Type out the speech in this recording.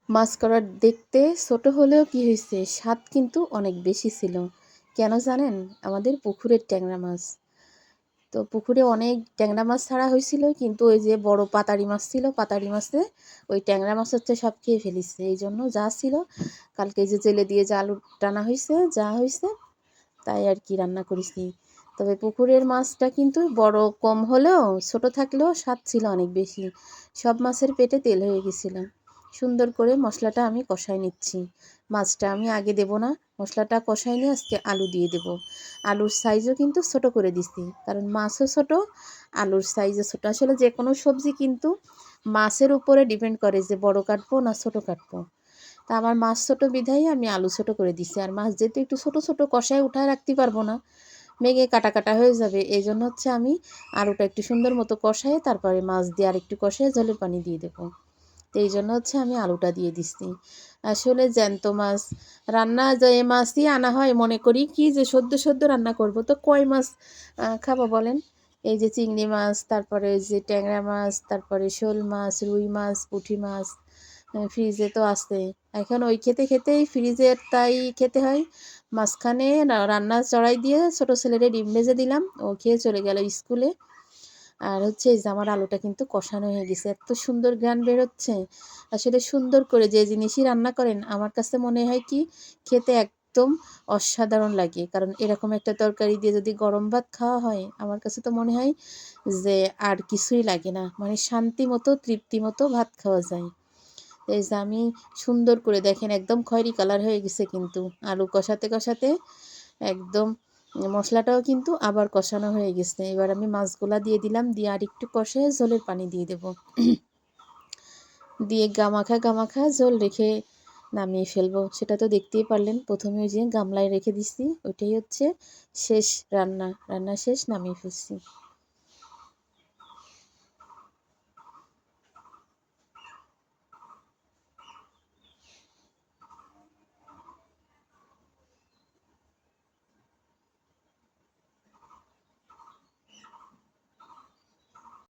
মাছ করার দেখতে ছোট হলেও কি হয়েছে, স্বাদ কিন্তু অনেক বেশি ছিল। কেন জানেন? আমাদের পুকুরের ট্যাংরা মাছ। তো পুকুরে অনেক ট্যাংরা মাছ ছাড়া হয়েছিল, কিন্তু ওই যে বড় পাতারি মাছ ছিল, পাতারি মাছে ওই ট্যাংরা মাছ হচ্ছে সব খেয়ে ফেলিছে। এই জন্য যা ছিল কালকে যে জেলে দিয়ে যে আলু টানা হয়েছে, যা হয়েছে তাই আর কি রান্না করেছি। তবে পুকুরের মাছটা কিন্তু বড় কম হলেও ছোট থাকলেও স্বাদ ছিল অনেক বেশি। সব মাছের পেটে তেল হয়ে গেছিল। সুন্দর করে মশলাটা আমি কষাই নিচ্ছি। মাছটা আমি আগে দেব না, মশলাটা কষাই নিয়ে আজকে আলু দিয়ে দেব। আলুর সাইজও কিন্তু ছোট করে দিছি, কারণ মাছও ছোট, আলুর সাইজও ছোট। আসলে যে কোনো সবজি কিন্তু মাছের উপরে ডিপেন্ড করে যে বড় কাটবো না ছোট কাটবো। তা আমার মাছ ছোটো বিধায় আমি আলু ছোটো করে দিছি। আর মাছ যেহেতু একটু ছোটো ছোটো কষায় উঠায় রাখতে পারবো না, মেঘে কাটা কাটা হয়ে যাবে, এই জন্য হচ্ছে আমি আলুটা একটু সুন্দর মতো কষায় তারপরে মাছ দিয়ে আর একটু কষায় জলের পানি দিয়ে দেবো। তো এই জন্য হচ্ছে আমি আলুটা দিয়ে দিচ্ছি। আসলে জ্যান্ত মাছ রান্না যে মাছই আনা হয়, মনে করি কি যে সদ্য সদ্য রান্না করব, তো কয় মাছ খাবো বলেন? এই যে চিংড়ি মাছ, তারপরে ওই যে ট্যাংরা মাছ, তারপরে শোল মাছ, রুই মাছ, পুঁটি মাছ ফ্রিজে তো আছে। এখন ওই খেতে খেতেই ফ্রিজের তাই খেতে হয়। মাঝখানে রান্না চড়াই দিয়ে ছোটো ছেলেরে ডিম ভেজে দিলাম, ও খেয়ে চলে গেল স্কুলে। আর হচ্ছে এই যে আমার আলুটা কিন্তু কষানো হয়ে গেছে, এত সুন্দর ঘ্রাণ বেরোচ্ছে। আসলে সুন্দর করে যে জিনিসই রান্না করেন আমার কাছে মনে হয় কি খেতে একদম অসাধারণ লাগে। কারণ এরকম একটা তরকারি দিয়ে যদি গরম ভাত খাওয়া হয়, আমার কাছে তো মনে হয় যে আর কিছুই লাগে না, মানে শান্তি মতো তৃপ্তি মতো ভাত খাওয়া যায়। এই যে আমি সুন্দর করে দেখেন একদম খয়েরি কালার হয়ে গেছে, কিন্তু আলু কষাতে কষাতে একদম মশলাটাও কিন্তু আবার কষানো হয়ে গেছে। এবার আমি মাছগুলা দিয়ে দিলাম, দিয়ে আর একটু কষে ঝোলের পানি দিয়ে দেব। দিয়ে গামাখা গামাখা ঝোল রেখে নামিয়ে ফেলবো। সেটা তো দেখতেই পারলেন, প্রথমে ওই যে গামলায় রেখে দিচ্ছি, ওইটাই হচ্ছে শেষ রান্না। রান্না শেষ, নামিয়ে ফেলছি।